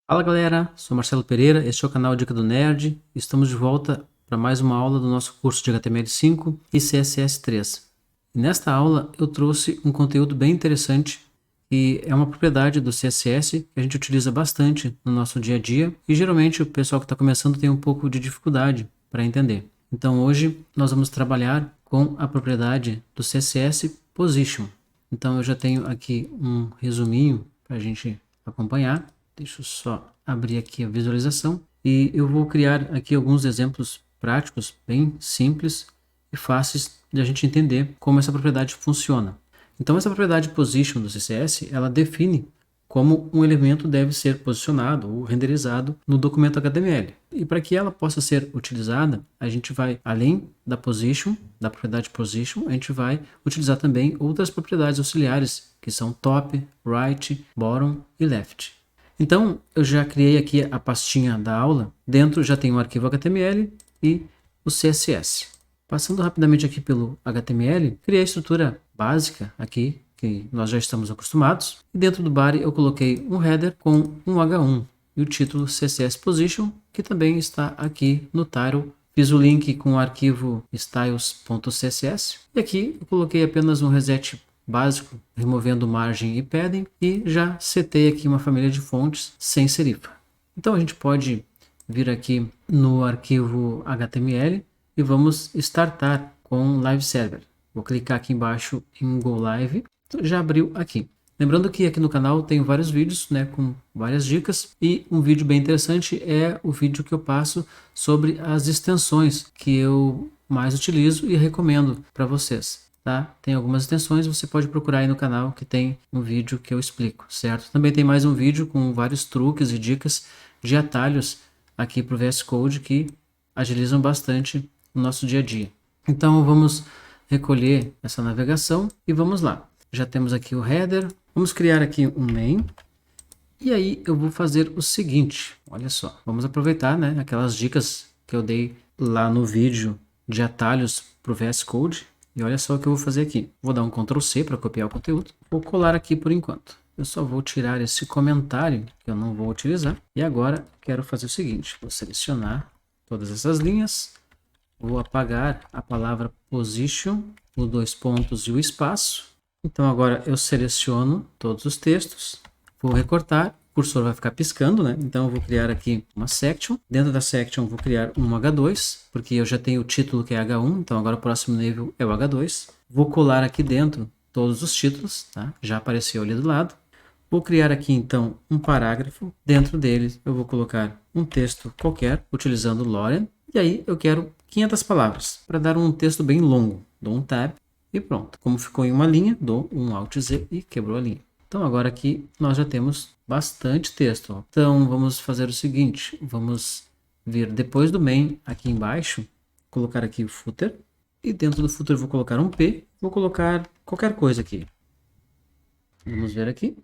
Fala galera, sou Marcelo Pereira, este é o canal Dica do Nerd. Estamos de volta para mais uma aula do nosso curso de HTML5 e CSS3. E nesta aula eu trouxe um conteúdo bem interessante e é uma propriedade do CSS que a gente utiliza bastante no nosso dia a dia e geralmente o pessoal que está começando tem um pouco de dificuldade para entender. Então hoje nós vamos trabalhar com a propriedade do CSS Position. Então eu já tenho aqui um resuminho para a gente acompanhar. Deixa eu só abrir aqui a visualização e eu vou criar aqui alguns exemplos práticos, bem simples e fáceis de a gente entender como essa propriedade funciona. Então essa propriedade position do CSS, ela define como um elemento deve ser posicionado ou renderizado no documento HTML. E para que ela possa ser utilizada, a gente vai, além da position, da propriedade position, a gente vai utilizar também outras propriedades auxiliares, que são top, right, bottom e left. Então, eu já criei aqui a pastinha da aula. Dentro já tem o arquivo HTML e o CSS. Passando rapidamente aqui pelo HTML, criei a estrutura básica aqui, que nós já estamos acostumados. E dentro do body eu coloquei um header com um H1 e o título CSS Position, que também está aqui no title. Fiz o link com o arquivo styles.css. E aqui eu coloquei apenas um reset básico, removendo margem e padding, e já setei aqui uma família de fontes sem serifa. Então a gente pode vir aqui no arquivo HTML e vamos startar com Live Server. Vou clicar aqui embaixo em Go Live, já abriu aqui. Lembrando que aqui no canal tem vários vídeos, né, com várias dicas, e um vídeo bem interessante é o vídeo que eu passo sobre as extensões que eu mais utilizo e recomendo para vocês. Tá? Tem algumas extensões, você pode procurar aí no canal que tem um vídeo que eu explico, certo? Também tem mais um vídeo com vários truques e dicas de atalhos aqui para o VS Code que agilizam bastante o nosso dia a dia. Então vamos recolher essa navegação e vamos lá. Já temos aqui o header, vamos criar aqui um main e aí eu vou fazer o seguinte, olha só, vamos aproveitar, né, aquelas dicas que eu dei lá no vídeo de atalhos para o VS Code. E olha só o que eu vou fazer aqui. Vou dar um Ctrl C para copiar o conteúdo. Vou colar aqui por enquanto. Eu só vou tirar esse comentário que eu não vou utilizar. E agora quero fazer o seguinte. Vou selecionar todas essas linhas. Vou apagar a palavra position, os dois pontos e o espaço. Então agora eu seleciono todos os textos. Vou recortar. O cursor vai ficar piscando, né? Então eu vou criar aqui uma section. Dentro da section eu vou criar um H2, porque eu já tenho o título que é H1, então agora o próximo nível é o H2. Vou colar aqui dentro todos os títulos, tá? Já apareceu ali do lado. Vou criar aqui então um parágrafo. Dentro dele eu vou colocar um texto qualquer, utilizando Loren. E aí eu quero 500 palavras, para dar um texto bem longo. Dou um Tab e pronto. Como ficou em uma linha, dou um Alt Z e quebrou a linha. Então agora aqui nós já temos bastante texto. Ó. Então vamos fazer o seguinte, vamos vir depois do main aqui embaixo, colocar aqui o footer, e dentro do footer eu vou colocar um P, vou colocar qualquer coisa aqui. Vamos ver aqui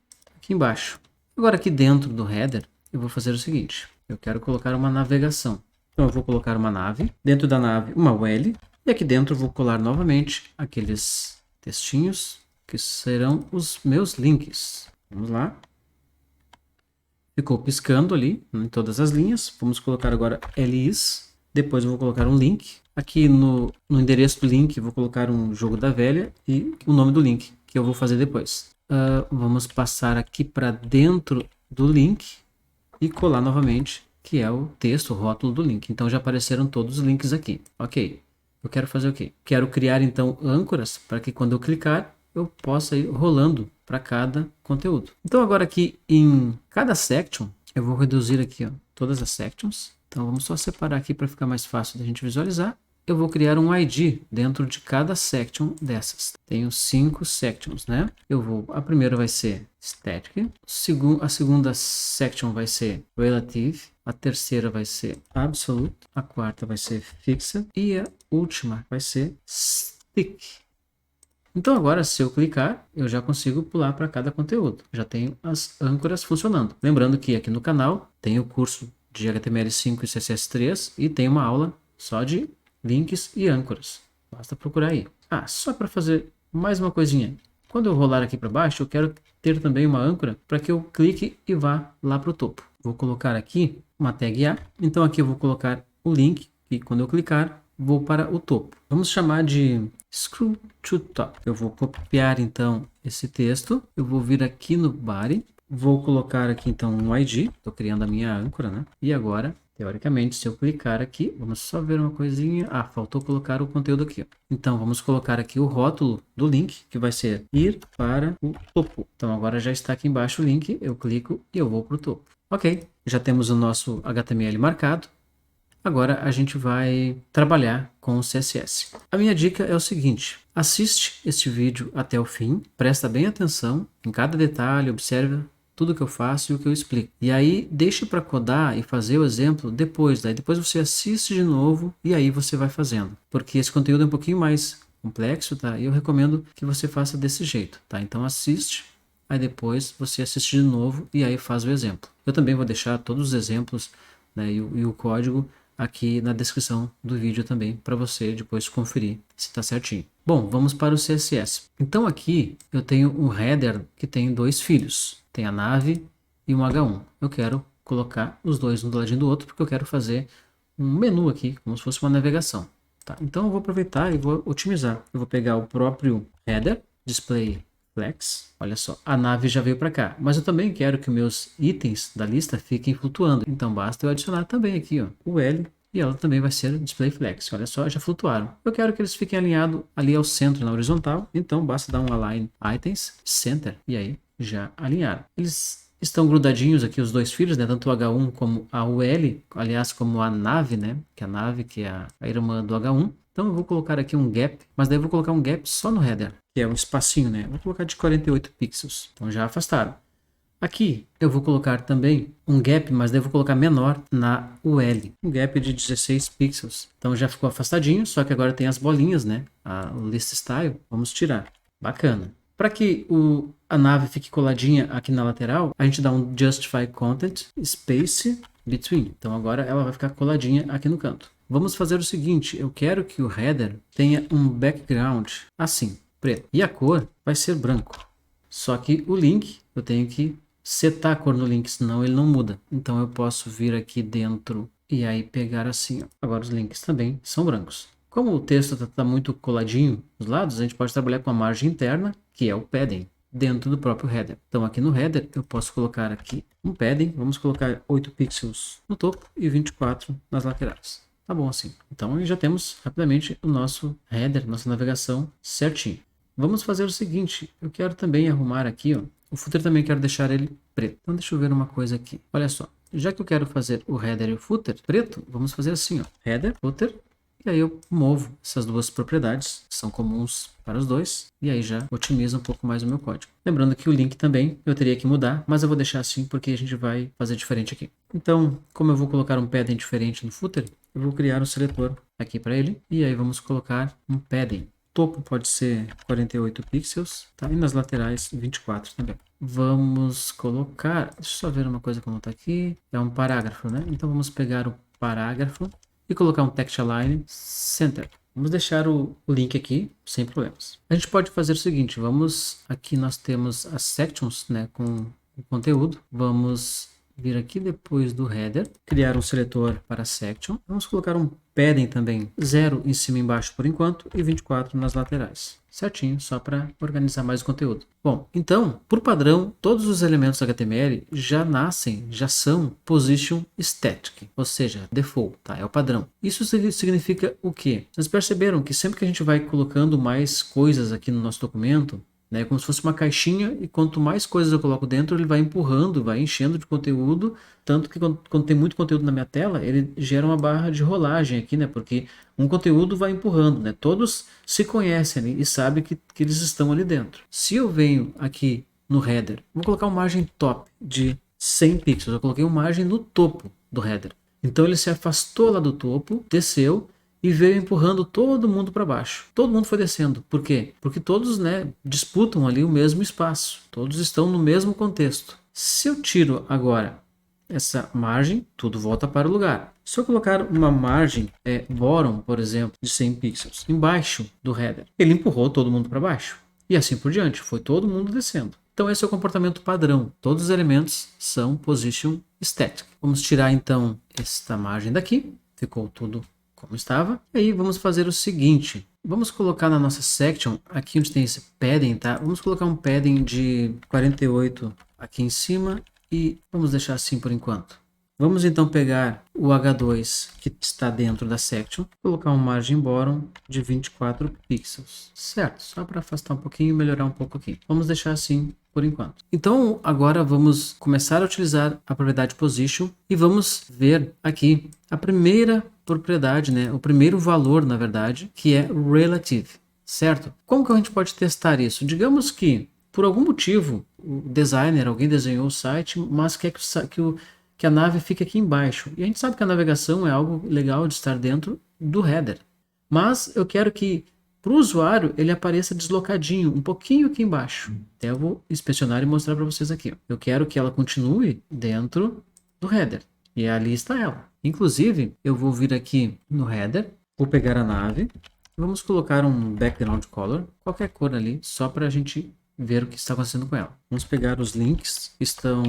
embaixo. Agora aqui dentro do header eu vou fazer o seguinte, eu quero colocar uma navegação. Então eu vou colocar uma nave, dentro da nave uma UL, e aqui dentro eu vou colar novamente aqueles textinhos que serão os meus links. Vamos lá. Ficou piscando ali em todas as linhas. Vamos colocar agora LIs. Depois eu vou colocar um link. Aqui no endereço do link eu vou colocar um jogo da velha e o nome do link, que eu vou fazer depois. Vamos passar aqui para dentro do link e colar novamente, que é o texto, o rótulo do link. Então já apareceram todos os links aqui. Ok. Eu quero fazer o quê? Quero criar então âncoras para que quando eu clicar eu possa ir rolando para cada conteúdo. Então agora aqui em cada section, eu vou reduzir aqui ó, todas as sections. Então vamos só separar aqui para ficar mais fácil da gente visualizar. Eu vou criar um ID dentro de cada section dessas. Tenho 5 sections, né? A primeira vai ser static, a segunda section vai ser relative, a terceira vai ser absolute, a quarta vai ser fixed e a última vai ser stick. Então agora, se eu clicar, eu já consigo pular para cada conteúdo. Já tenho as âncoras funcionando. Lembrando que aqui no canal tem o curso de HTML5 e CSS3 e tem uma aula só de links e âncoras. Basta procurar aí. Só para fazer mais uma coisinha. Quando eu rolar aqui para baixo, eu quero ter também uma âncora para que eu clique e vá lá para o topo. Vou colocar aqui uma tag A. Então aqui eu vou colocar o link e quando eu clicar, vou para o topo. Vamos chamar de Scroll to Top. Eu vou copiar então esse texto. Eu vou vir aqui no body. Vou colocar aqui então um ID. Estou criando a minha âncora, né? E agora, teoricamente, se eu clicar aqui, vamos só ver uma coisinha. Ah, faltou colocar o conteúdo aqui, ó. Então vamos colocar aqui o rótulo do link, que vai ser ir para o topo. Então agora já está aqui embaixo o link. Eu clico e eu vou para o topo. Ok, já temos o nosso HTML marcado. Agora a gente vai trabalhar com o CSS. A minha dica é o seguinte: assiste este vídeo até o fim, presta bem atenção em cada detalhe, observa tudo que eu faço e o que eu explico. E aí deixe para codar e fazer o exemplo depois. Daí depois você assiste de novo e aí você vai fazendo. Porque esse conteúdo é um pouquinho mais complexo, tá? E eu recomendo que você faça desse jeito, tá? Então assiste. Aí depois você assiste de novo e aí faz o exemplo. Eu também vou deixar todos os exemplos, né, e o código aqui na descrição do vídeo também para você depois conferir se está certinho. Bom, vamos para o CSS. Então aqui eu tenho um header que tem dois filhos. Tem a nave e um H1. Eu quero colocar os dois um do ladinho do outro porque eu quero fazer um menu aqui, como se fosse uma navegação. Tá? Então eu vou aproveitar e vou otimizar. Eu vou pegar o próprio header, display flex, olha só, a nave já veio para cá, mas eu também quero que meus itens da lista fiquem flutuando, então basta eu adicionar também aqui, ó, o L, e ela também vai ser display flex, olha só, já flutuaram. Eu quero que eles fiquem alinhados ali ao centro, na horizontal, então basta dar um align items, center, e aí já alinharam. Eles estão grudadinhos aqui, os dois filhos, né, tanto o H1 como a UL, aliás, como a nave, né, que é a nave que é a irmã do H1. Então eu vou colocar aqui um gap, mas daí eu vou colocar um gap só no header, que é um espacinho, né? Vou colocar de 48 pixels. Então já afastaram. Aqui eu vou colocar também um gap, mas daí eu vou colocar menor na UL. Um gap de 16 pixels. Então já ficou afastadinho, só que agora tem as bolinhas, né? O list style. Vamos tirar. Bacana. Para que a nave fique coladinha aqui na lateral, a gente dá um justify content space between. Então agora ela vai ficar coladinha aqui no canto. Vamos fazer o seguinte, eu quero que o header tenha um background assim, preto. E a cor vai ser branco. Só que o link, eu tenho que setar a cor no link, senão ele não muda. Então eu posso vir aqui dentro e aí pegar assim, ó. Agora os links também são brancos. Como o texto está muito coladinho nos lados, a gente pode trabalhar com a margem interna, que é o padding, dentro do próprio header. Então aqui no header eu posso colocar aqui um padding, vamos colocar 8 pixels no topo e 24 nas laterais. Tá bom assim. Então já temos rapidamente o nosso header, nossa navegação certinho. Vamos fazer o seguinte, eu quero também arrumar aqui, ó, o footer também quero deixar ele preto. Então deixa eu ver uma coisa aqui. Olha só, já que eu quero fazer o header e o footer preto, vamos fazer assim, ó, header, footer, e aí eu movo essas duas propriedades, que são comuns para os dois, e aí já otimiza um pouco mais o meu código. Lembrando que o link também eu teria que mudar, mas eu vou deixar assim porque a gente vai fazer diferente aqui. Então, como eu vou colocar um padding diferente no footer, eu vou criar um seletor aqui para ele, e aí vamos colocar um padding. Topo pode ser 48 pixels, tá? E nas laterais 24 também. Vamos colocar, deixa eu só ver uma coisa como está aqui, é um parágrafo, né? Então vamos pegar o parágrafo e colocar um text align center. Vamos deixar o link aqui sem problemas. A gente pode fazer o seguinte, aqui nós temos as sections, né, com o conteúdo. Vamos vir aqui depois do header, criar um seletor para section. Vamos colocar um padding também, 0 em cima e embaixo por enquanto e 24 nas laterais. Certinho, só para organizar mais o conteúdo. Bom, então, por padrão, todos os elementos HTML já são position static, ou seja, default, tá? É o padrão. Isso significa o quê? Vocês perceberam que sempre que a gente vai colocando mais coisas aqui no nosso documento, né, como se fosse uma caixinha, e quanto mais coisas eu coloco dentro, ele vai empurrando, vai enchendo de conteúdo, tanto que quando tem muito conteúdo na minha tela, ele gera uma barra de rolagem aqui, né, porque um conteúdo vai empurrando, né, todos se conhecem ali e sabem que eles estão ali dentro. Se eu venho aqui no header, vou colocar uma margem top de 100 pixels, eu coloquei uma margem no topo do header, então ele se afastou lá do topo, desceu, e veio empurrando todo mundo para baixo. Todo mundo foi descendo. Por quê? Porque todos, né, disputam ali o mesmo espaço. Todos estão no mesmo contexto. Se eu tiro agora essa margem, tudo volta para o lugar. Se eu colocar uma margem bottom, por exemplo, de 100 pixels, embaixo do header, ele empurrou todo mundo para baixo. E assim por diante. Foi todo mundo descendo. Então esse é o comportamento padrão. Todos os elementos são position static. Vamos tirar então esta margem daqui. Ficou tudo como estava. E aí vamos fazer o seguinte. Vamos colocar na nossa section, aqui onde tem esse padding, tá? Vamos colocar um padding de 48 aqui em cima e vamos deixar assim por enquanto. Vamos então pegar o H2 que está dentro da section, colocar um margin bottom de 24 pixels, certo? Só para afastar um pouquinho e melhorar um pouco aqui. Vamos deixar assim por enquanto. Então agora vamos começar a utilizar a propriedade position e vamos ver aqui a primeira propriedade, né? O primeiro valor, na verdade, que é relative, certo? Como que a gente pode testar isso? Digamos que por algum motivo o designer, alguém desenhou o site, mas quer que a nave fique aqui embaixo. E a gente sabe que a navegação é algo legal de estar dentro do header. Mas eu quero que para o usuário ele apareça deslocadinho, um pouquinho aqui embaixo. Até eu vou inspecionar e mostrar para vocês aqui. Eu quero que ela continue dentro do header. E ali está ela. Inclusive, eu vou vir aqui no header, vou pegar a nave, vamos colocar um background color, qualquer cor ali, só para a gente ver o que está acontecendo com ela. Vamos pegar os links que estão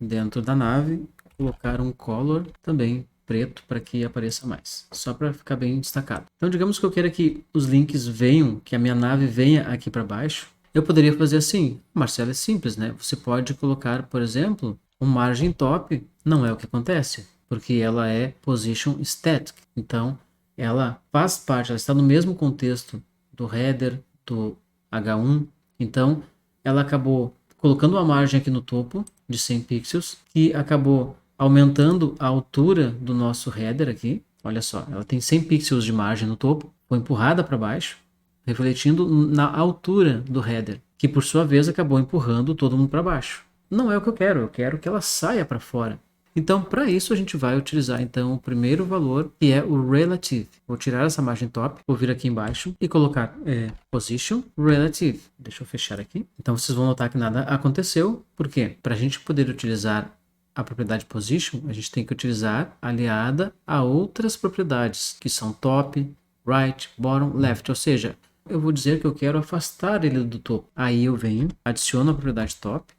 dentro da nave, colocar um color também preto para que apareça mais, só para ficar bem destacado. Então digamos que eu queira que os links venham, que a minha nave venha aqui para baixo, eu poderia fazer assim. Marcelo, é simples, né? Você pode colocar, por exemplo, um margin top, não é o que acontece, porque ela é position static, então ela faz parte, ela está no mesmo contexto do header, do H1, então ela acabou colocando uma margem aqui no topo de 100 pixels, que acabou aumentando a altura do nosso header aqui. Olha só, ela tem 100 pixels de margem no topo, foi empurrada para baixo, refletindo na altura do header, que por sua vez acabou empurrando todo mundo para baixo. Não é o que eu quero que ela saia para fora. Então, para isso, a gente vai utilizar então o primeiro valor, que é o relative. Vou tirar essa margem top, vou vir aqui embaixo e colocar position relative. Deixa eu fechar aqui. Então, vocês vão notar que nada aconteceu. Por quê? Para a gente poder utilizar a propriedade position, a gente tem que utilizar aliada a outras propriedades, que são top, right, bottom, left. Ou seja, eu vou dizer que eu quero afastar ele do topo. Aí eu venho, adiciono a propriedade top,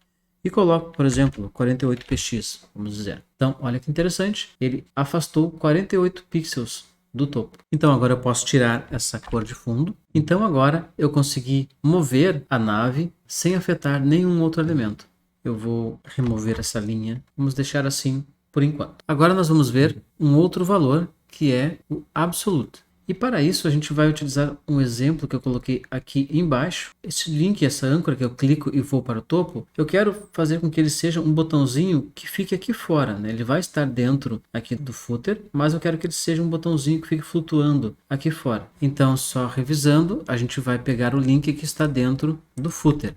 e coloco, por exemplo, 48px, vamos dizer. Então, olha que interessante, ele afastou 48 pixels do topo. Então, agora eu posso tirar essa cor de fundo. Então, agora eu consegui mover a nave sem afetar nenhum outro elemento. Eu vou remover essa linha, vamos deixar assim por enquanto. Agora nós vamos ver um outro valor, que é o absolute. E para isso a gente vai utilizar um exemplo que eu coloquei aqui embaixo. Esse link, essa âncora que eu clico e vou para o topo, eu quero fazer com que ele seja um botãozinho que fique aqui fora, né? Ele vai estar dentro aqui do footer, mas eu quero que ele seja um botãozinho que fique flutuando aqui fora. Então, só revisando, a gente vai pegar o link que está dentro do footer.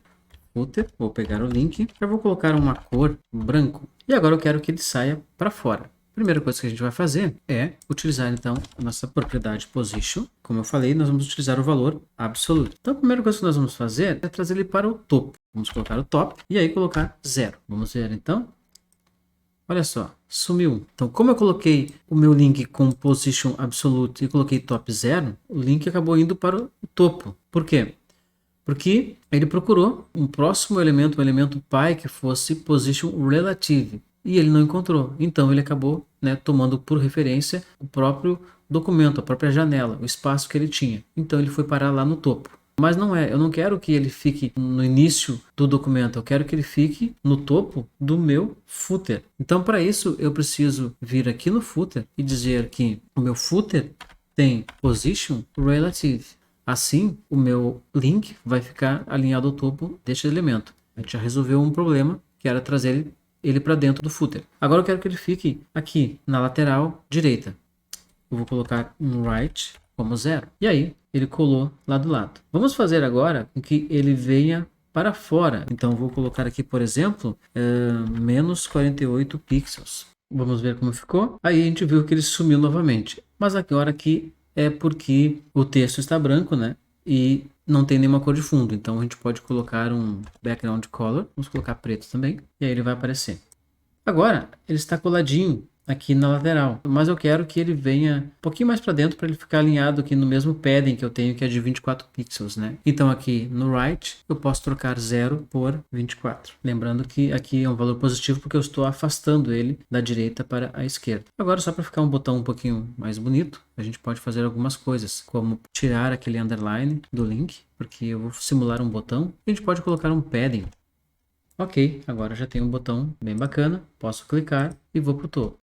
Vou pegar o link, eu vou colocar uma cor branco e agora eu quero que ele saia para fora. A primeira coisa que a gente vai fazer é utilizar então a nossa propriedade position. Como eu falei, nós vamos utilizar o valor absolute. Então a primeira coisa que nós vamos fazer é trazer ele para o topo. Vamos colocar o top e aí colocar 0. Vamos ver então. Olha só, sumiu. Então como eu coloquei o meu link com position absolute e coloquei top 0, o link acabou indo para o topo. Por quê? Porque ele procurou um próximo elemento, um elemento pai que fosse position relative. E ele não encontrou. Então ele acabou, né, tomando por referência o próprio documento, a própria janela, o espaço que ele tinha. Então ele foi parar lá no topo. Mas não é, eu não quero que ele fique no início do documento, eu quero que ele fique no topo do meu footer. Então para isso eu preciso vir aqui no footer e dizer que o meu footer tem position relative. Assim, o meu link vai ficar alinhado ao topo deste elemento. A gente já resolveu um problema, que era trazer ele para dentro do footer. Agora eu quero que ele fique aqui na lateral direita. Eu vou colocar um right como 0. E aí, ele colou lá do lado. Vamos fazer agora com que ele venha para fora. Então, eu vou colocar aqui, por exemplo, menos 48 pixels. Vamos ver como ficou. Aí a gente viu que ele sumiu novamente. Mas agora aqui é porque o texto está branco, né? E não tem nenhuma cor de fundo. Então a gente pode colocar um background color. Vamos colocar preto também. E aí ele vai aparecer. Agora ele está coladinho aqui na lateral, mas eu quero que ele venha um pouquinho mais para dentro para ele ficar alinhado aqui no mesmo padding que eu tenho, que é de 24 pixels, né? Então aqui no right eu posso trocar 0 por 24. Lembrando que aqui é um valor positivo porque eu estou afastando ele da direita para a esquerda. Agora, só para ficar um botão um pouquinho mais bonito, a gente pode fazer algumas coisas, como tirar aquele underline do link, porque eu vou simular um botão. A gente pode colocar um padding. Ok, agora já tem um botão bem bacana, posso clicar e vou para o topo.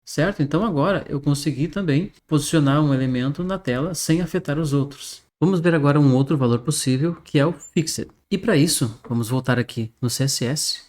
Certo? Então agora eu consegui também posicionar um elemento na tela sem afetar os outros. Vamos ver agora um outro valor possível, que é o Fixed. E para isso, vamos voltar aqui no CSS.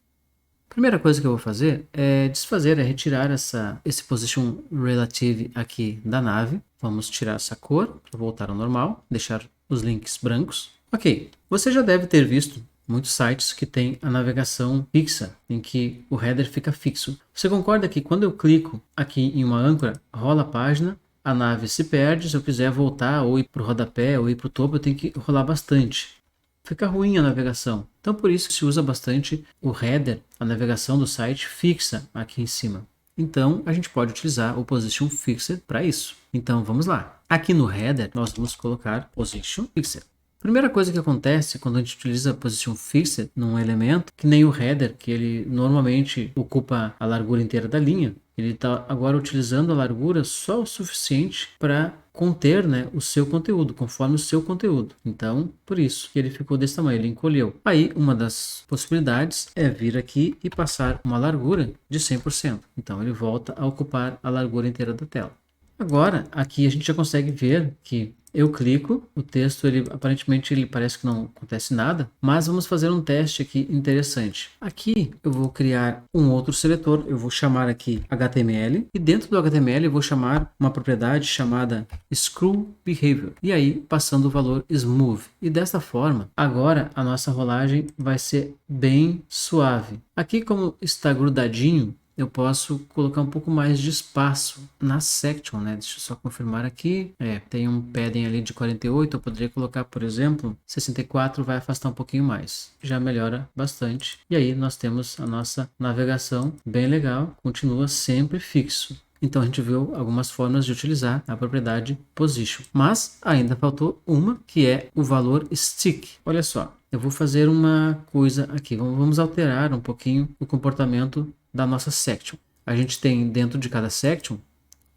A primeira coisa que eu vou fazer é desfazer, é retirar esse Position Relative aqui da nave. Vamos tirar essa cor para voltar ao normal, deixar os links brancos. Ok, você já deve ter visto muitos sites que têm a navegação fixa, em que o header fica fixo. Você concorda que quando eu clico aqui em uma âncora, rola a página, a nave se perde, se eu quiser voltar ou ir para o rodapé ou ir para o topo, eu tenho que rolar bastante. Fica ruim a navegação. Então por isso se usa bastante o header, a navegação do site fixa aqui em cima. Então a gente pode utilizar o Position Fixed para isso. Então vamos lá. Aqui no header nós vamos colocar Position Fixed. Primeira coisa que acontece quando a gente utiliza a Position Fixed num elemento, que nem o header, que ele normalmente ocupa a largura inteira da linha, ele está agora utilizando a largura só o suficiente para conter, né, o seu conteúdo, conforme o seu conteúdo. Então, por isso que ele ficou desse tamanho, ele encolheu. Aí, uma das possibilidades é vir aqui e passar uma largura de 100%. Então, ele volta a ocupar a largura inteira da tela. Agora, aqui a gente já consegue ver que eu clico, o texto aparentemente ele parece que não acontece nada, mas vamos fazer um teste aqui interessante. Aqui eu vou criar um outro seletor, eu vou chamar aqui HTML e dentro do HTML eu vou chamar uma propriedade chamada ScrewBehavior e aí passando o valor smooth. E desta forma, agora a nossa rolagem vai ser bem suave. Aqui como está grudadinho, eu posso colocar um pouco mais de espaço na section, né? Deixa eu só confirmar aqui. Tem um padding ali de 48, eu poderia colocar, por exemplo, 64, vai afastar um pouquinho mais. Já melhora bastante. E aí nós temos a nossa navegação bem legal, continua sempre fixo. Então a gente viu algumas formas de utilizar a propriedade position. Mas ainda faltou uma, que é o valor stick. Olha só, eu vou fazer uma coisa aqui. Vamos alterar um pouquinho o comportamento da nossa section. A gente tem dentro de cada section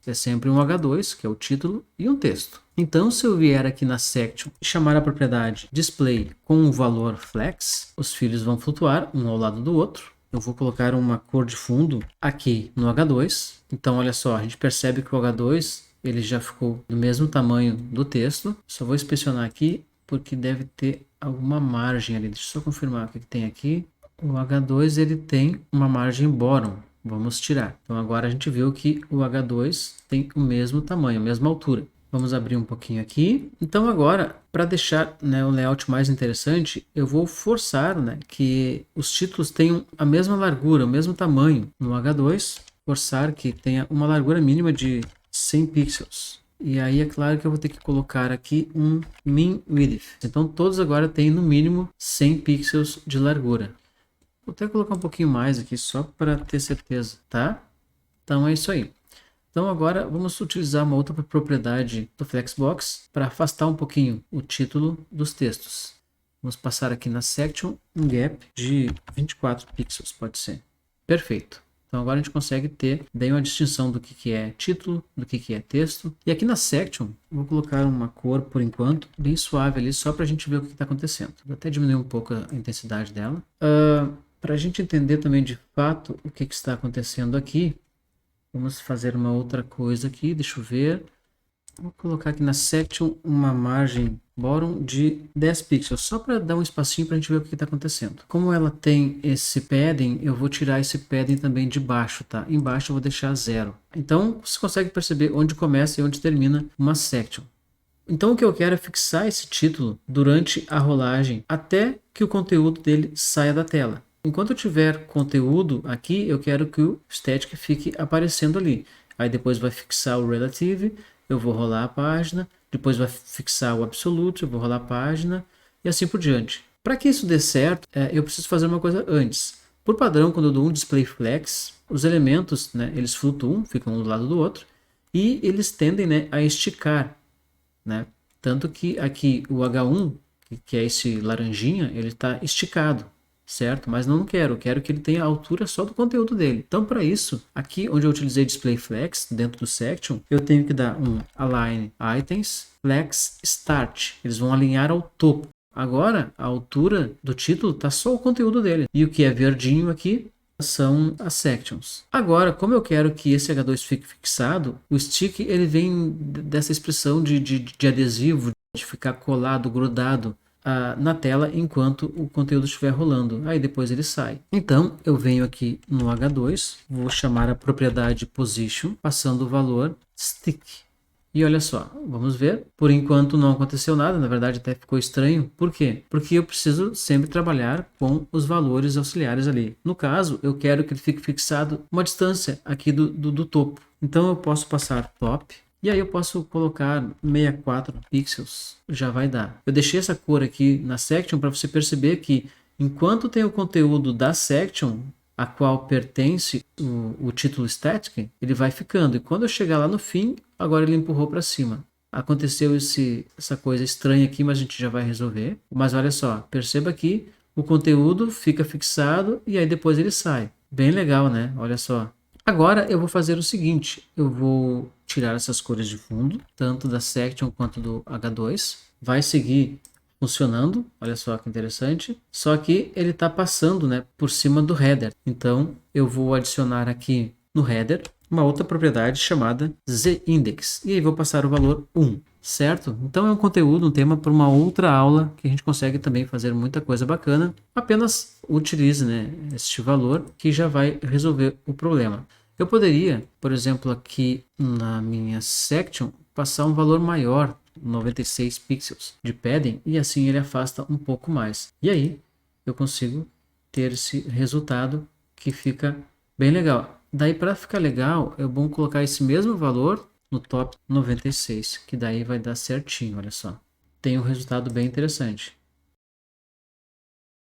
é sempre um H2, que é o título, e um texto. Então, se eu vier aqui na section e chamar a propriedade display com o valor flex, os filhos vão flutuar um ao lado do outro. Eu vou colocar uma cor de fundo aqui no H2. Então, olha só, a gente percebe que o H2 ele já ficou do mesmo tamanho do texto. Só vou inspecionar aqui porque deve ter alguma margem ali. Deixa eu só confirmar o que tem aqui. O H2 ele tem uma margem bottom. Vamos tirar. Então agora a gente viu que o H2 tem o mesmo tamanho, a mesma altura. Vamos abrir um pouquinho aqui. Então agora, para deixar, né, o layout mais interessante, eu vou forçar, né, que os títulos tenham a mesma largura, o mesmo tamanho no H2. Forçar que tenha uma largura mínima de 100 pixels. E aí é claro que eu vou ter que colocar aqui um min width. Então todos agora têm no mínimo 100 pixels de largura. Vou até colocar um pouquinho mais aqui só para ter certeza, tá? Então é isso aí. Então agora vamos utilizar uma outra propriedade do Flexbox para afastar um pouquinho o título dos textos. Vamos passar aqui na section um gap de 24 pixels, pode ser. Perfeito. Então agora a gente consegue ter bem uma distinção do que é título, do que é texto. E aqui na section, vou colocar uma cor por enquanto, bem suave ali, só para a gente ver o que está acontecendo. Vou até diminuir um pouco a intensidade dela. Para a gente entender também de fato o que está acontecendo aqui, vamos fazer uma outra coisa aqui, deixa eu ver. Vou colocar aqui na section uma margem bottom de 10 pixels, só para dar um espacinho para a gente ver o que está acontecendo. Como ela tem esse padding, eu vou tirar esse padding também de baixo, tá? Embaixo eu vou deixar 0. Então você consegue perceber onde começa e onde termina uma section. Então o que eu quero é fixar esse título durante a rolagem até que o conteúdo dele saia da tela. Enquanto eu tiver conteúdo aqui, eu quero que o static fique aparecendo ali. Aí depois vai fixar o relative, eu vou rolar a página, depois vai fixar o absolute, eu vou rolar a página e assim por diante. Para que isso dê certo, eu preciso fazer uma coisa antes. Por padrão, quando eu dou um display flex, os elementos, né, eles flutuam, ficam um do lado do outro, e eles tendem, né, a esticar, né? Tanto que aqui o H1, que é esse laranjinha, ele está esticado, certo? Mas não quero, eu quero que ele tenha a altura só do conteúdo dele. Então, para isso, aqui onde eu utilizei display flex, dentro do section, eu tenho que dar um align items flex start. Eles vão alinhar ao topo. Agora, a altura do título está só o conteúdo dele. E o que é verdinho aqui são as sections. Agora, como eu quero que esse H2 fique fixado, o stick ele vem dessa expressão de adesivo, de ficar colado, grudado na tela enquanto o conteúdo estiver rolando. Aí depois ele sai. Então, eu venho aqui no H2, vou chamar a propriedade position, passando o valor stick. E olha só, vamos ver. Por enquanto não aconteceu nada, na verdade até ficou estranho. Por quê? Porque eu preciso sempre trabalhar com os valores auxiliares ali. No caso, eu quero que ele fique fixado uma distância aqui do topo. Então eu posso passar top. E aí eu posso colocar 64 pixels, já vai dar. Eu deixei essa cor aqui na section para você perceber que enquanto tem o conteúdo da section, a qual pertence o título static, ele vai ficando. E quando eu chegar lá no fim, agora ele empurrou para cima. Aconteceu essa coisa estranha aqui, mas a gente já vai resolver. Mas olha só, perceba que o conteúdo fica fixado e aí depois ele sai. Bem legal, né? Olha só. Agora eu vou fazer o seguinte, eu vou tirar essas cores de fundo, tanto da section quanto do H2. Vai seguir funcionando, olha só que interessante, só que ele está passando, né, por cima do header. Então eu vou adicionar aqui no header uma outra propriedade chamada zIndex e aí vou passar o valor 1, certo? Então é um conteúdo, um tema para uma outra aula que a gente consegue também fazer muita coisa bacana. Apenas utilize, né, este valor que já vai resolver o problema. Eu poderia, por exemplo, aqui na minha section passar um valor maior, 96 pixels de padding, e assim ele afasta um pouco mais. E aí eu consigo ter esse resultado que fica bem legal. Daí, para ficar legal, é bom colocar esse mesmo valor no top 96, que daí vai dar certinho, olha só. Tem um resultado bem interessante.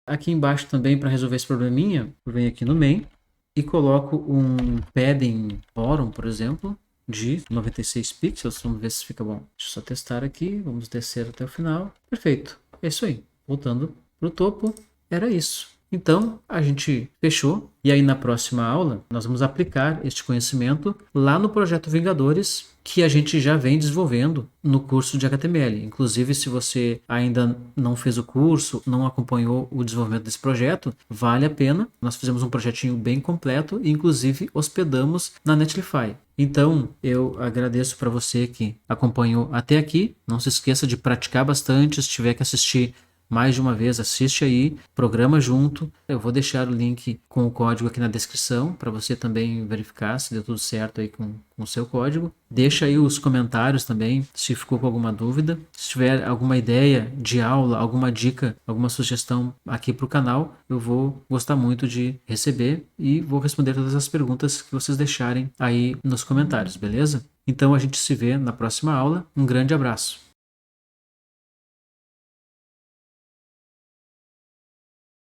Aqui embaixo também, para resolver esse probleminha, eu venho aqui no main e coloco um padding bottom, por exemplo, de 96 pixels. Vamos ver se fica bom. Deixa eu só testar aqui. Vamos descer até o final. Perfeito. É isso aí. Voltando para o topo, era isso. Então, a gente fechou. E aí, na próxima aula, nós vamos aplicar este conhecimento lá no Projeto Vingadores, que a gente já vem desenvolvendo no curso de HTML. Inclusive, se você ainda não fez o curso, não acompanhou o desenvolvimento desse projeto, vale a pena. Nós fizemos um projetinho bem completo e, inclusive, hospedamos na Netlify. Então, eu agradeço para você que acompanhou até aqui. Não se esqueça de praticar bastante. Se tiver que assistir mais de uma vez, assiste aí, programa junto. Eu vou deixar o link com o código aqui na descrição para você também verificar se deu tudo certo aí com o seu código. Deixa aí os comentários também se ficou com alguma dúvida. Se tiver alguma ideia de aula, alguma dica, alguma sugestão aqui para o canal, eu vou gostar muito de receber e vou responder todas as perguntas que vocês deixarem aí nos comentários, beleza? Então a gente se vê na próxima aula. Um grande abraço.